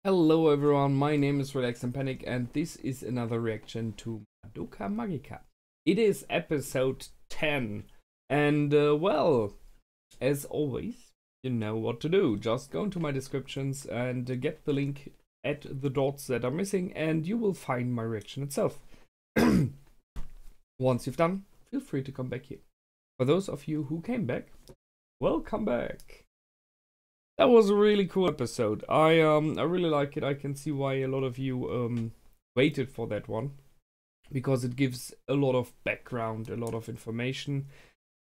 Hello everyone, my name is Relax and Panic and this is another reaction to Madoka Magica. It is episode 10 and well, as always, you know what to do. Just go into my descriptions and get the link at the dots that are missing and you will find my reaction itself. Once you've done, feel free to come back here. For those of you who came back, welcome back. That was a really cool episode. I really like it. I can see why a lot of you waited for that one, because it gives a lot of background, a lot of information,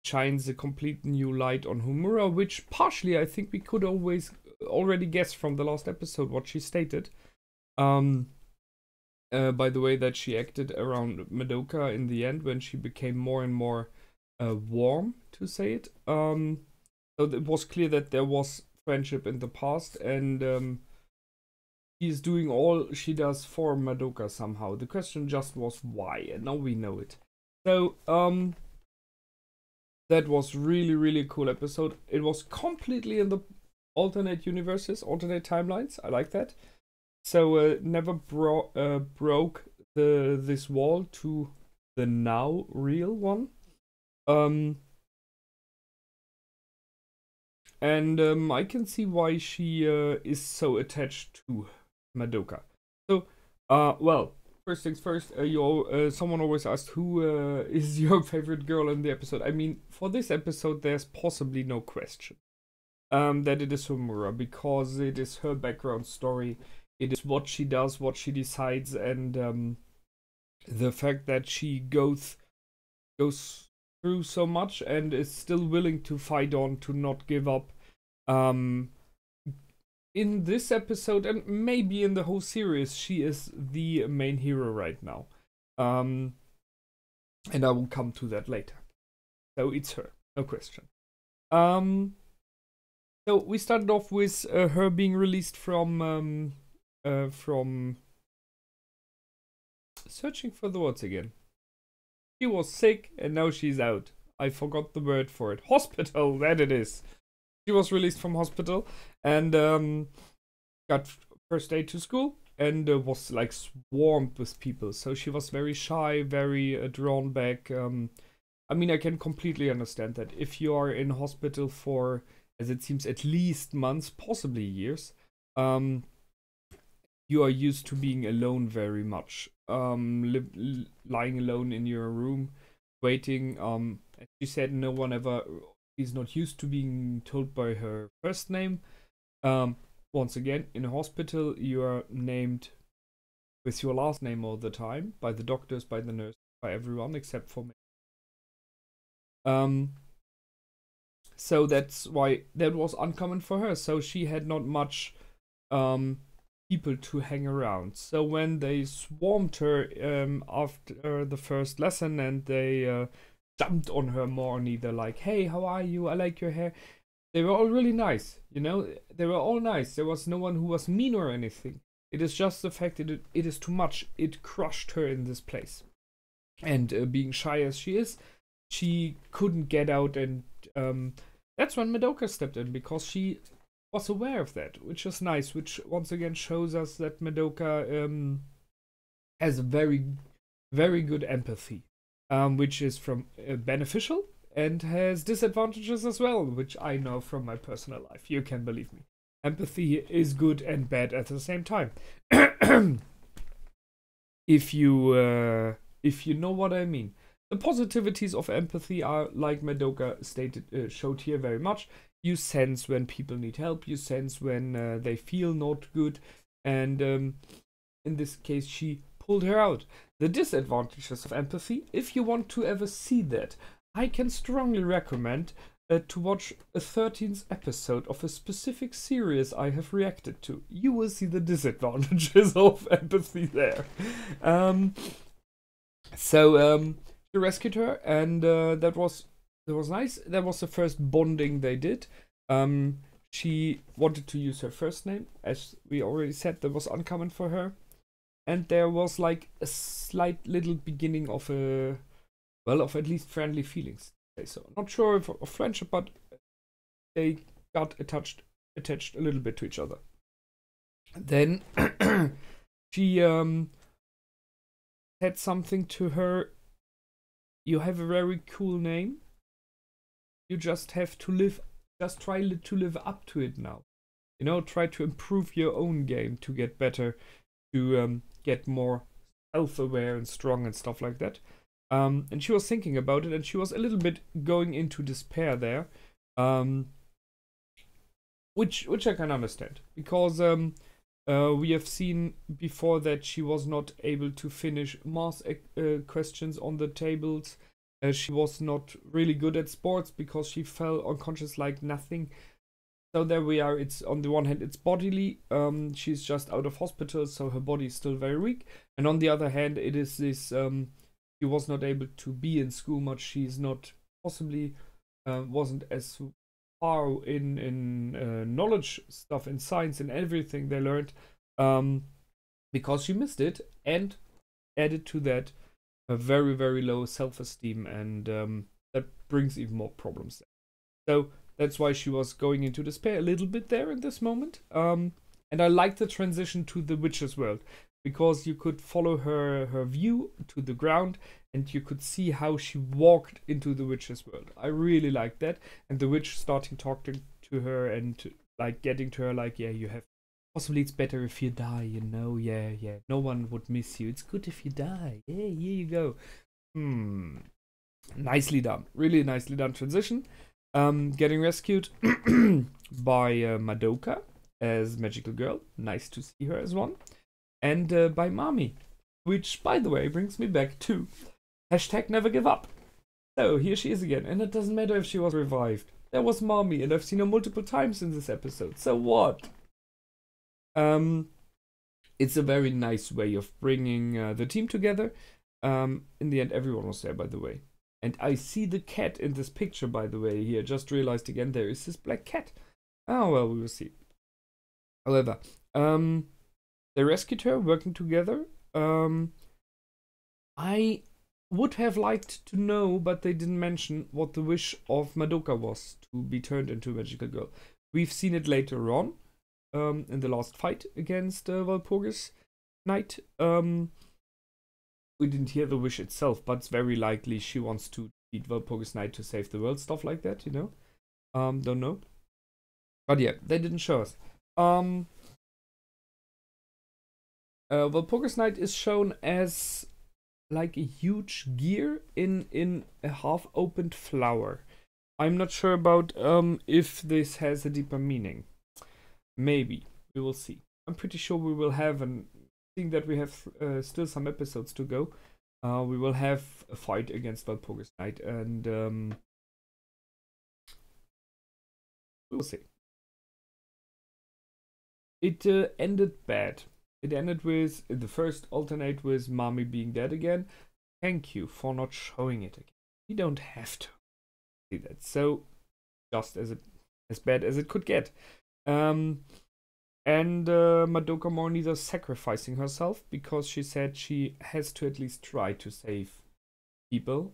shines a complete new light on Homura, which partially I think we could already guess from the last episode what she stated. By the way that she acted around Madoka in the end when she became more and more warm, to say it. So it was clear that there was friendship in the past, and she's doing all she does for Madoka somehow. The question just was why, and now we know it. So that was really cool episode. It was completely in the alternate universes, alternate timelines. I like that. So never broke this wall to the now real one. And I can see why she is so attached to Madoka. So, well, first things first, someone always asked who is your favorite girl in the episode. I mean, for this episode, there's possibly no question that it is Homura, because it is her background story. It is what she does, what she decides, and the fact that she goes through so much and is still willing to fight on, to not give up. In this episode, and maybe in the whole series, she is the main hero right now. And I will come to that later. So it's her, no question. So we started off with her being released from searching for the words again. She was sick and now she's out. I forgot the word for it. Hospital, that it is. She was released from hospital and got first day to school and was like swarmed with people. So she was very shy, very drawn back. I mean, I can completely understand that. If you are in hospital for, as it seems, at least months, possibly years, you are used to being alone very much. Lying alone in your room, waiting. As she said, no one ever. She's not used to being told by her first name. Once again, in a hospital, you are named with your last name all the time by the doctors, by the nurse, by everyone except for me. So that's why that was uncommon for her. So she had not much people to hang around. So when they swarmed her after the first lesson and they jumped on her more, neither like, hey, how are you? I like your hair. They were all really nice, you know. They were all nice. There was no one who was mean or anything. It is just the fact that it is too much. It crushed her in this place. And being shy as she is, she couldn't get out, and that's when Madoka stepped in, because she was aware of that, which is nice, which once again shows us that Madoka has a very good empathy, which is beneficial and has disadvantages as well, which I know from my personal life. You can believe me. Empathy is good and bad at the same time. If you know what I mean. The positivities of empathy are, like Madoka showed here very much. You sense when people need help. You sense when they feel not good. And in this case, she pulled her out. The disadvantages of empathy, if you want to ever see that, I can strongly recommend to watch a 13th episode of a specific series I have reacted to. You will see the disadvantages of empathy there. She rescued her, and that was nice. That was the first bonding they did. She wanted to use her first name, as we already said. That was uncommon for her, and there was like a slight little beginning of of at least friendly feelings. So not sure of friendship, but they got attached a little bit to each other. Then she said something to her. You have a very cool name. You just have to try to live up to it now. You know, try to improve your own game to get better, to get more self-aware and strong and stuff like that. And she was thinking about it, and she was a little bit going into despair there, which I can understand, because we have seen before that she was not able to finish math questions on the tables. She was not really good at sports because she fell unconscious like nothing. So there we are. It's on the one hand, it's bodily. She's just out of hospital, so her body is still very weak. And on the other hand, it is this. She was not able to be in school much. She's not possibly wasn't as far in knowledge stuff in science and everything they learned, because she missed it, and added to that a very low self-esteem, and that brings even more problems there. So that's why she was going into despair a little bit there in this moment. And I like the transition to the witch's world, because you could follow her view to the ground, and you could see how she walked into the witch's world. I really like that. And the witch starting talking to her and like getting to her like, yeah, you have, possibly it's better if you die, you know, yeah, no one would miss you. It's good if you die. Yeah, here you go. Nicely done. Really nicely done transition. Getting rescued by Madoka as magical girl. Nice to see her as one. And by Mami, which, by the way, brings me back to hashtag never give up. So here she is again, and it doesn't matter if she was revived. There was Mami, and I've seen her multiple times in this episode. So what? It's a very nice way of bringing the team together. In the end, everyone was there, by the way. And I see the cat in this picture, by the way, here. Just realized again, there is this black cat. Oh, well, we will see. However, they rescued her, working together. I would have liked to know, but they didn't mention what the wish of Madoka was, to be turned into a magical girl. We've seen it later on, in the last fight against Walpurgis Knight. We didn't hear the wish itself, but it's very likely she wants to defeat Walpurgis Knight to save the world, stuff like that, you know? Don't know. But yeah, they didn't show us. Walpurgis Knight is shown as like a huge gear in a half-opened flower. I'm not sure about if this has a deeper meaning. Maybe. We will see. I'm pretty sure we will have, and seeing that we have still some episodes to go, we will have a fight against Walpurgis Knight, and we will see. It ended bad. It ended with the first alternate with Mami being dead again. Thank you for not showing it again. You don't have to see that. So just as bad as it could get. And Madoka more neither sacrificing herself, because she said she has to at least try to save people.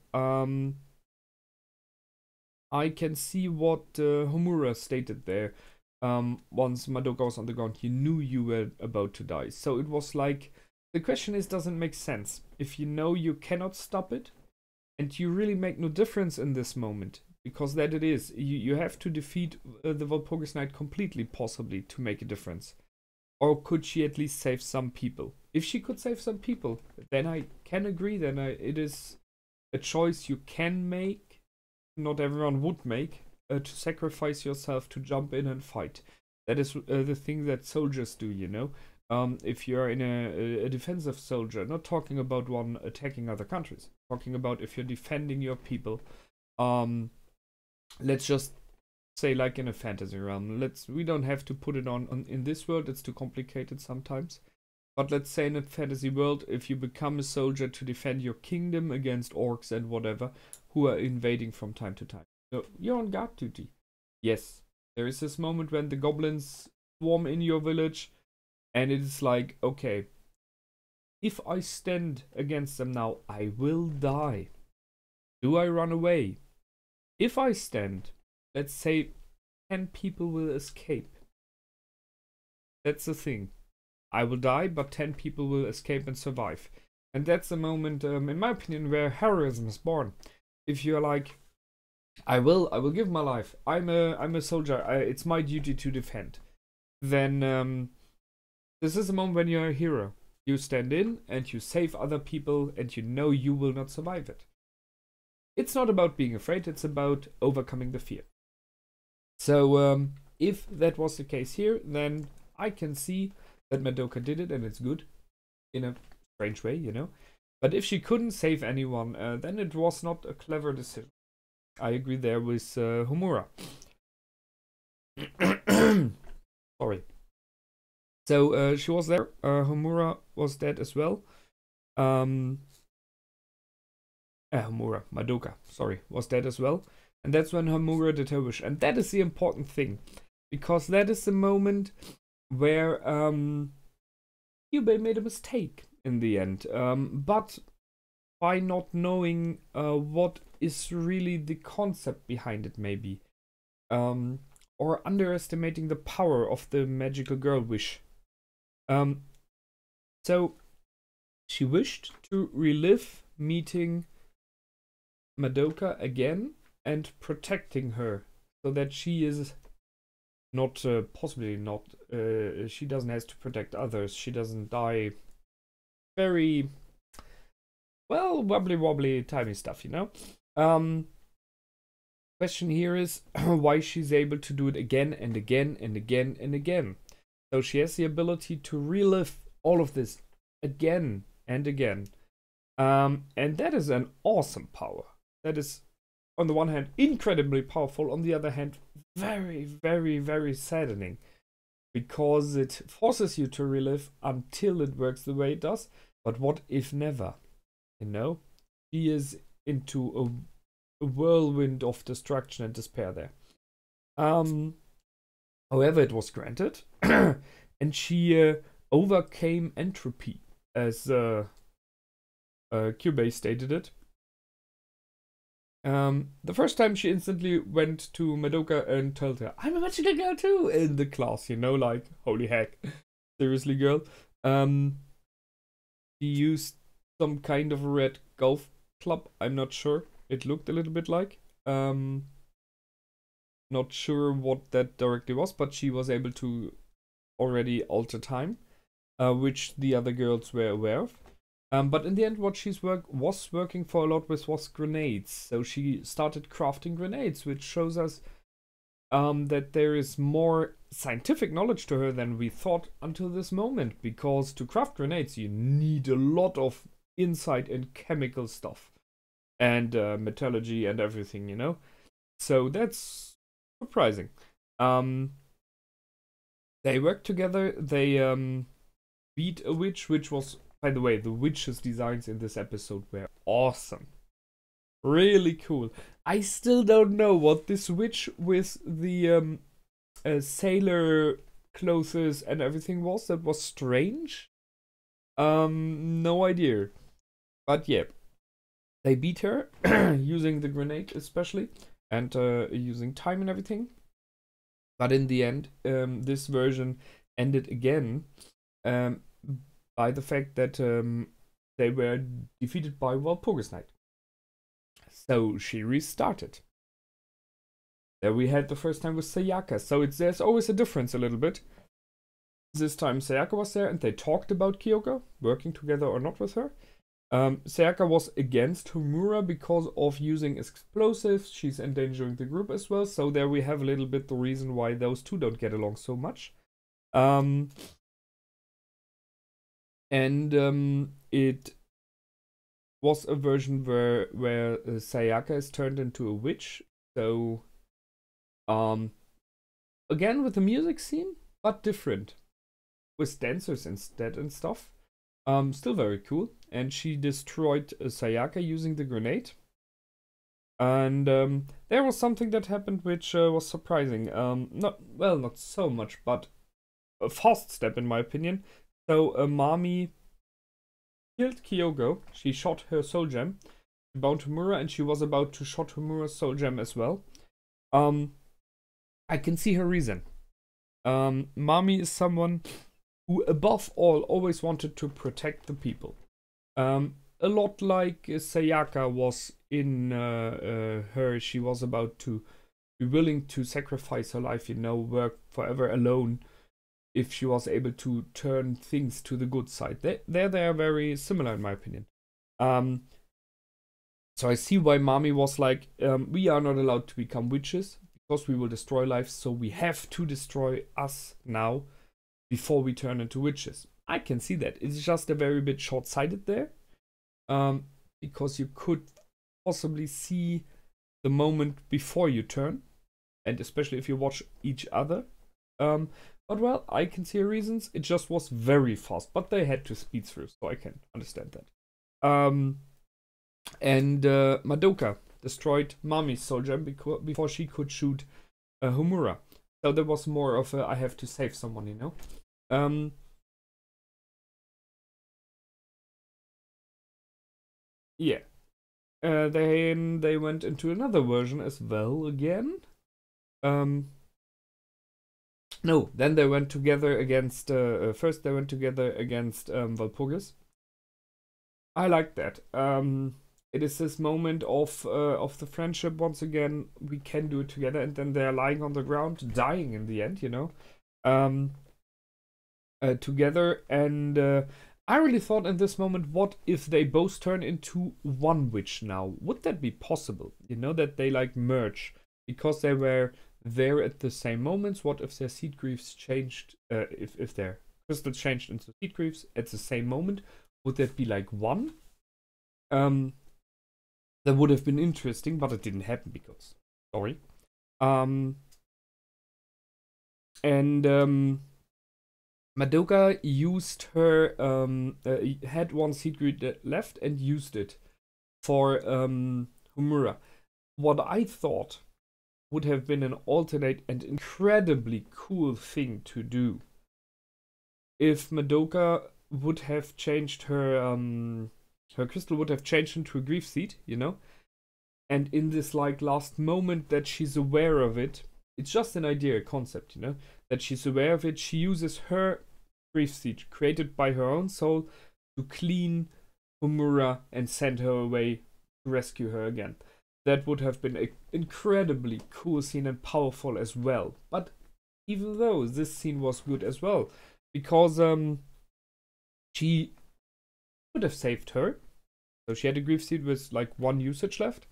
I can see what Homura stated there. Once Madoka was on the ground, you knew you were about to die. So it was like, the question is, doesn't make sense. If you know you cannot stop it, and you really make no difference in this moment, because that it is, you have to defeat the Walpurgis Knight completely, possibly, to make a difference. Or could she at least save some people? If she could save some people, then I can agree, then it is a choice you can make, not everyone would make. To sacrifice yourself to jump in and fight. That is the thing that soldiers do, you know. If you're in a defensive soldier, not talking about one attacking other countries, talking about if you're defending your people. Let's just say, like in a fantasy realm. We don't have to put it on in this world. It's too complicated sometimes. But let's say in a fantasy world, if you become a soldier to defend your kingdom against orcs and whatever, who are invading from time to time. So you're on guard duty. Yes, there is this moment when the goblins swarm in your village, and it is like, okay, if I stand against them now, I will die. Do I run away? If I stand, let's say 10 people will escape. That's the thing. I will die, but 10 people will escape and survive. And that's the moment, in my opinion, where heroism is born. If you're like, I will give my life. I'm a soldier. It's my duty to defend. Then this is the moment when you're a hero. You stand in and you save other people, and you know you will not survive it. It's not about being afraid. It's about overcoming the fear. So if that was the case here, then I can see that Madoka did it, and it's good in a strange way, you know. But if she couldn't save anyone, then it was not a clever decision. I agree there with Homura. Sorry. So she was there. Homura was dead as well. Homura, Madoka, sorry, was dead as well. And that's when Homura did her wish. And that is the important thing. Because that is the moment where Kyubey made a mistake in the end. But by not knowing what is really the concept behind it, maybe. Or underestimating the power of the magical girl wish. So she wished to relive meeting Madoka again and protecting her, so that she is not, possibly not, she doesn't have to protect others. She doesn't die. Very, well, wobbly, timey stuff, you know? Question here is why she's able to do it again and again and again and again. So she has the ability to relive all of this again and again. And that is an awesome power. That is, on the one hand, incredibly powerful. On the other hand, very, very, very saddening. Because it forces you to relive until it works the way it does. But what if never? You know? She is into a whirlwind of destruction and despair there. However, it was granted. And she overcame entropy, as Kyubey stated it. The first time she instantly went to Madoka and told her, I'm a magical girl too, in the class, you know, like, holy heck. Seriously, girl. She used some kind of red golf club, I'm not sure. It looked a little bit like. Not sure what that directly was, but she was able to already alter time, which the other girls were aware of. But in the end, what she's was working for a lot with was grenades. So she started crafting grenades, which shows us that there is more scientific knowledge to her than we thought until this moment. Because to craft grenades, you need a lot of insight in chemical stuff. And metallurgy and everything, you know? So that's surprising. They worked together. They beat a witch, which was, by the way, the witch's designs in this episode were awesome. Really cool. I still don't know what this witch with the sailor clothes and everything was. That was strange. No idea. But yeah. They beat her, using the grenade especially, and using time and everything. But in the end, this version ended again by the fact that they were defeated by Walpurgis Night. So she restarted. There we had the first time with Sayaka. So there's always a difference a little bit. This time Sayaka was there and they talked about Kyoko, working together or not with her. Sayaka was against Homura because of using explosives. She's endangering the group as well. So there we have a little bit the reason why those two don't get along so much. It was a version where Sayaka is turned into a witch. So again with the music scene, but different. With dancers instead and stuff. Still very cool. And she destroyed Sayaka using the grenade. And there was something that happened which was surprising. Not so much, but a fast step in my opinion. So Mami killed Kyoko. She shot her soul gem. She bound Homura and she was about to shot Homura's soul gem as well. I can see her reason. Mami is someone who above all always wanted to protect the people. A lot like Sayaka was in her. She was about to be willing to sacrifice her life, work forever alone if she was able to turn things to the good side. They are very similar in my opinion. So I see why Mami was like, we are not allowed to become witches because we will destroy lives, so we have to destroy us now before we turn into witches. I can see that. It's just a very bit short-sighted there, because you could possibly see the moment before you turn, and especially if you watch each other. But well, I can see reasons. It just was very fast, but they had to speed through, so I can understand that. And Madoka destroyed Mami's soul gem before she could shoot Homura. So there was more of a I have to save someone, Yeah. Then they went into another version as well again. No, then they went together against. First, they went together against Walpurgis. I like that. It is this moment of the friendship once again. We can do it together, and then they're lying on the ground, dying in the end, together. And I really thought in this moment, what if they both turn into one witch now? Would that be possible? That they like merge because they were there at the same moments. What if their seed griefs changed? If their crystal changed into seed griefs at the same moment, would that be like one? That would have been interesting, but it didn't happen because sorry. Madoka used her had one seed grid left and used it for Homura. What I thought would have been an alternate and incredibly cool thing to do if Madoka would have changed her crystal would have changed into a grief seed, and in this like last moment that she's aware of it, it's just an idea, a concept, that she's aware of it, she uses her grief seed created by her own soul to clean Homura and send her away to rescue her again. That would have been an incredibly cool scene and powerful as well. But even though this scene was good as well, because she could have saved her. So she had a grief seed with like one usage left.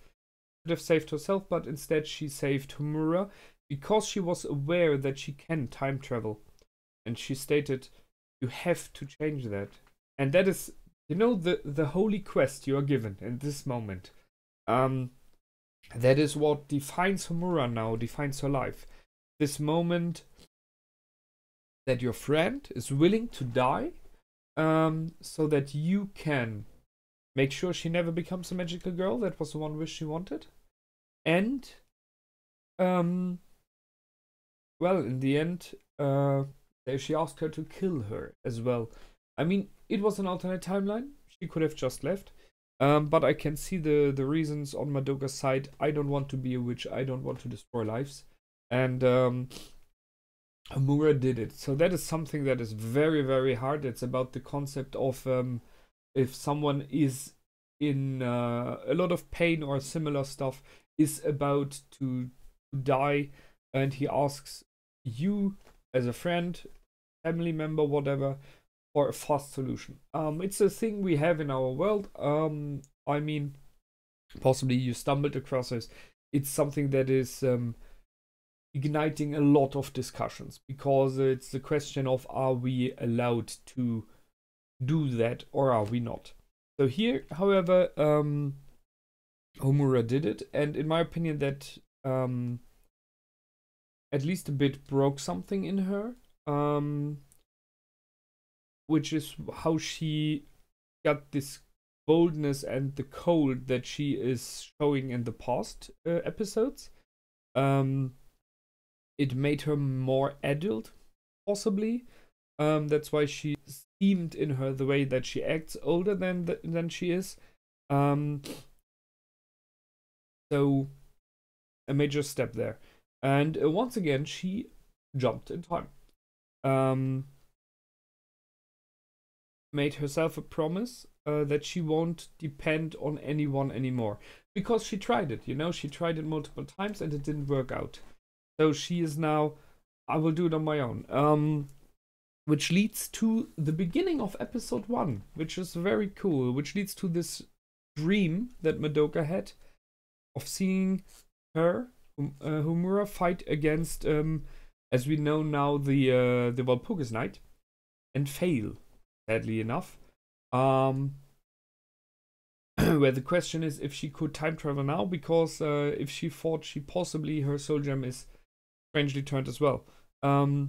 Could have saved herself, but instead she saved Homura because she was aware that she can time travel. And she stated, you have to change that. And that is, the holy quest you are given in this moment. That is what defines Homura now, defines her life. This moment that your friend is willing to die, so that you can make sure she never becomes a magical girl. That was the one wish she wanted. And, well, in the end, she asked her to kill her as well. I mean, it was an alternate timeline. She could have just left. But I can see the reasons on Madoka's side. I don't want to be a witch. I don't want to destroy lives. And Homura did it. So that is something that is very, very hard. It's about the concept of if someone is in a lot of pain or similar stuff, is about to die, and he asks you as a friend, family member, whatever, for a fast solution. It's a thing we have in our world. I mean, possibly you stumbled across this. It's something that is igniting a lot of discussions, because it's the question of, are we allowed to do that or are we not? So here, however, Homura did it, and in my opinion that at least a bit broke something in her, which is how she got this boldness and the cold that she is showing in the past episodes. It made her more adult, possibly. That's why she seemed in her the way that she acts older than she is. So a major step there. And once again, she jumped in time. made herself a promise that she won't depend on anyone anymore. Because she tried it, you know, she tried it multiple times and it didn't work out. So she is now, I will do it on my own. Which leads to the beginning of episode 1, which is very cool, which leads to this dream that Madoka had of seeing her, Homura, fight against, as we know now, the Walpurgis Knight, and fail, sadly enough. Where the question is if she could time travel now, because if she thought she possibly, her soul gem is strangely turned as well. Oh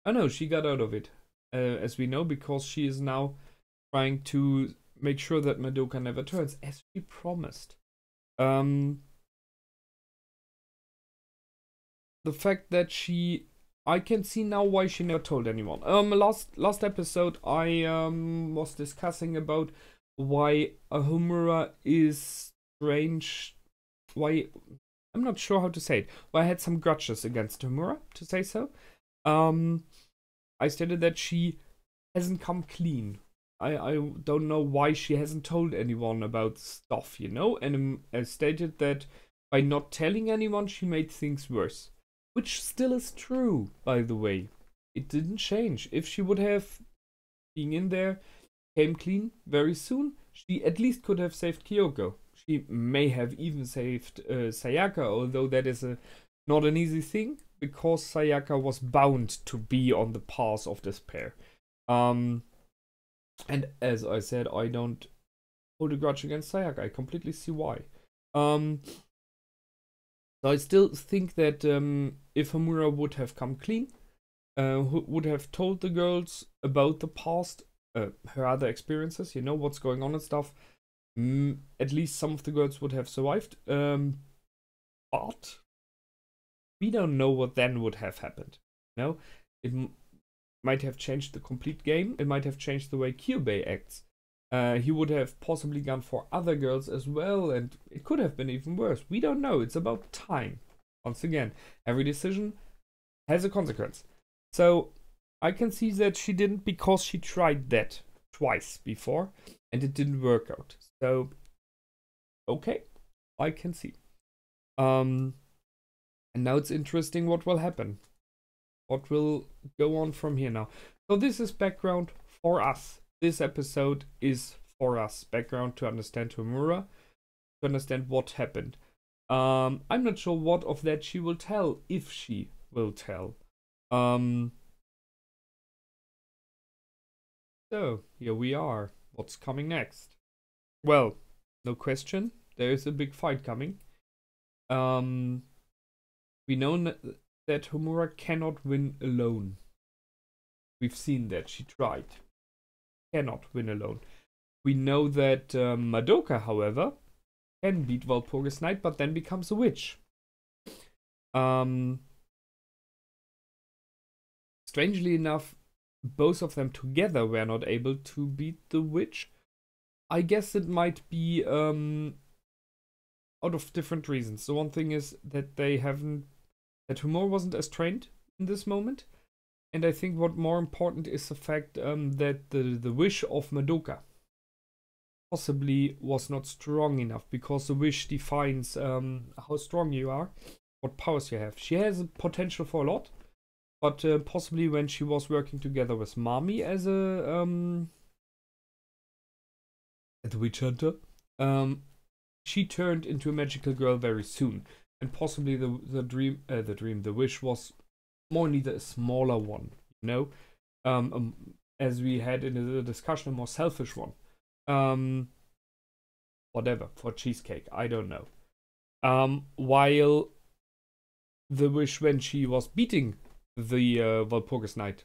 no, she got out of it, as we know, because she is now trying to make sure that Madoka never turns, as she promised. The fact that I can see now why she never told anyone. Last episode I was discussing about why Homura is strange. Why, I'm not sure how to say it. Why I had some grudges against Homura, to say so. I stated that she hasn't come clean. I don't know why she hasn't told anyone about stuff, you know? And I stated that by not telling anyone, she made things worse. Which still is true, by the way. It didn't change. If she would have been in there, came clean very soon, she at least could have saved Kyoko. She may have even saved Sayaka, although that is not an easy thing, because Sayaka was bound to be on the path of despair. And as I said, I don't hold a grudge against Sayaka. I completely see why. So I still think that if Homura would have come clean, would have told the girls about the past, her other experiences, you know, what's going on and stuff, at least some of the girls would have survived. But we don't know what then would have happened. You know, it might have changed the complete game. It might have changed the way Kyubey acts. He would have possibly gone for other girls as well, and it could have been even worse. We don't know. It's about time. Once again, every decision has a consequence. So I can see that she didn't, because she tried that twice before and it didn't work out. So okay, I can see. And now it's interesting what will happen. What will go on from here now. So this is background for us. This episode is for us. Background to understand Homura, to understand what happened. I'm not sure what of that she will tell, if she will tell. So here we are. What's coming next? Well, no question. There is a big fight coming. We know that Homura cannot win alone. We've seen that. She tried. Cannot win alone. We know that Madoka, however, can beat Walpurgis Knight, but then becomes a witch. Strangely enough, both of them together were not able to beat the witch. I guess it might be out of different reasons. The one thing is that that Homura wasn't as trained in this moment. And I think what more important is the fact that the wish of Madoka possibly was not strong enough, because the wish defines how strong you are, what powers you have. She has a potential for a lot, but possibly when she was working together with Mami as a witch hunter, she turned into a magical girl very soon, and possibly the wish was more neither a smaller one, you know, as we had in the discussion, a more selfish one. Whatever, for cheesecake, I don't know. While the wish when she was beating the Walpurgis Knight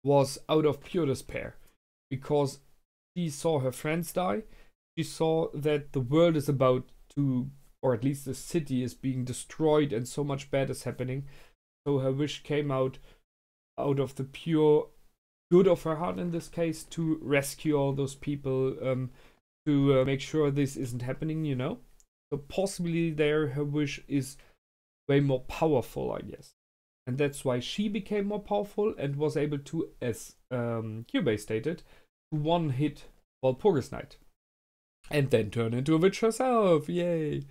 was out of pure despair, because she saw her friends die. She saw that the world is about to, or at least the city is being destroyed, and so much bad is happening. So her wish came out of the pure good of her heart in this case, to rescue all those people, to make sure this isn't happening, you know. So possibly there her wish is way more powerful, I guess. And that's why she became more powerful and was able to, as Kyubey stated, to one-hit Walpurgis Night. And then turn into a witch herself. Yay!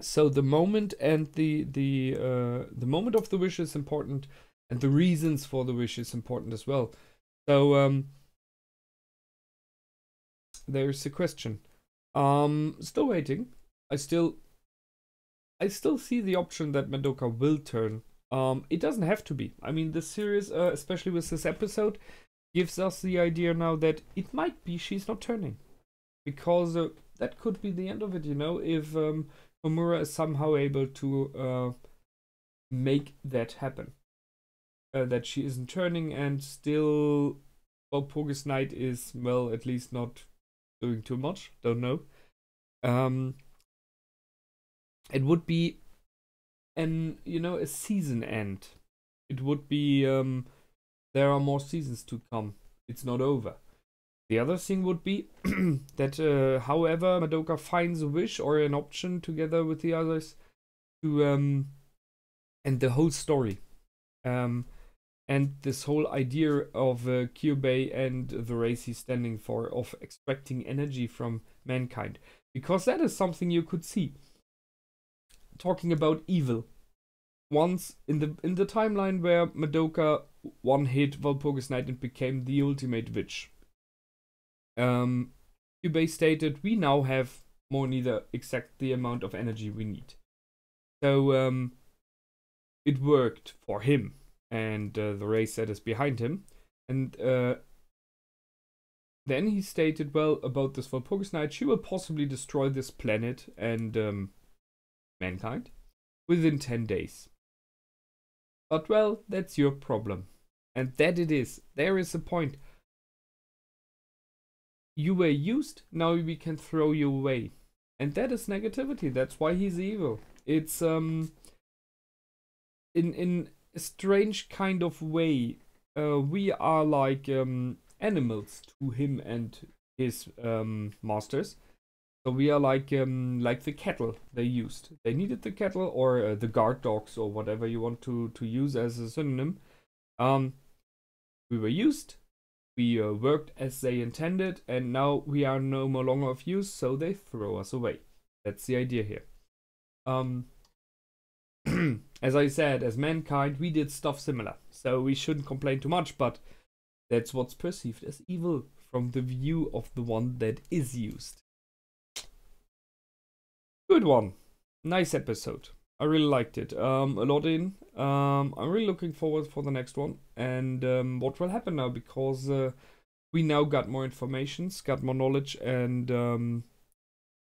So the moment and the moment of the wish is important, and the reasons for the wish is important as well. So there's the question. Still waiting. I still see the option that Madoka will turn. It doesn't have to be. I mean, this series, especially with this episode, gives us the idea now that it might be she's not turning, because that could be the end of it. You know, if Homura is somehow able to make that happen, that she isn't turning, and still Walpurgis Night is, well, at least not doing too much. Don't know. It would be a season end. It would be there are more seasons to come. It's not over. The other thing would be that however Madoka finds a wish or an option together with the others to end the whole story. And this whole idea of Kyubey and the race he's standing for, of extracting energy from mankind. Because that is something you could see. Talking about evil. Once in the timeline where Madoka one-hit Walpurgis Night and became the ultimate witch. Kyubey stated, we now have more neither exact the amount of energy we need. So it worked for him and the race that is behind him. And then he stated, well, about this Walpurgis Night, she will possibly destroy this planet and mankind within 10 days. But, well, that's your problem. And that it is. There is a point. You were used, now we can throw you away. And that is negativity. That's why he's evil. It's in a strange kind of way. We are like animals to him and his masters. So we are like the cattle they used. They needed the cattle, or the guard dogs, or whatever you want to use as a synonym. We were used. We worked as they intended, and now we are no more longer of use, so they throw us away. That's the idea here. As I said, as mankind, we did stuff similar, so we shouldn't complain too much, but that's what's perceived as evil from the view of the one that is used. Good one. Nice episode. I really liked it. A lot in. I'm really looking forward for the next one and what will happen now, because we now got more information, got more knowledge, and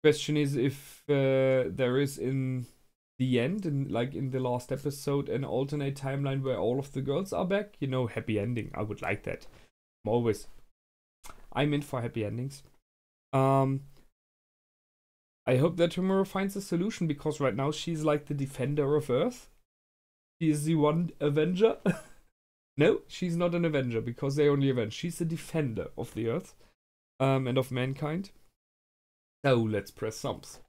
question is if there is in the end, like in the last episode, an alternate timeline where all of the girls are back. You know, happy ending. I would like that. I'm in for happy endings. I hope that Homura finds a solution, because right now she's like the defender of Earth. She is the one Avenger. No, she's not an Avenger, because they only avenge. She's the defender of the Earth and of mankind. So let's press thumbs.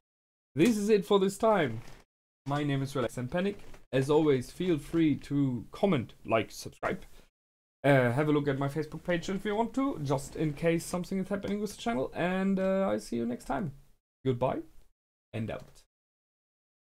This is it for this time. My name is Relax and Panic. As always, feel free to comment, like, subscribe. Have a look at my Facebook page if you want to, just in case something is happening with the channel. And I see you next time. Goodbye and out.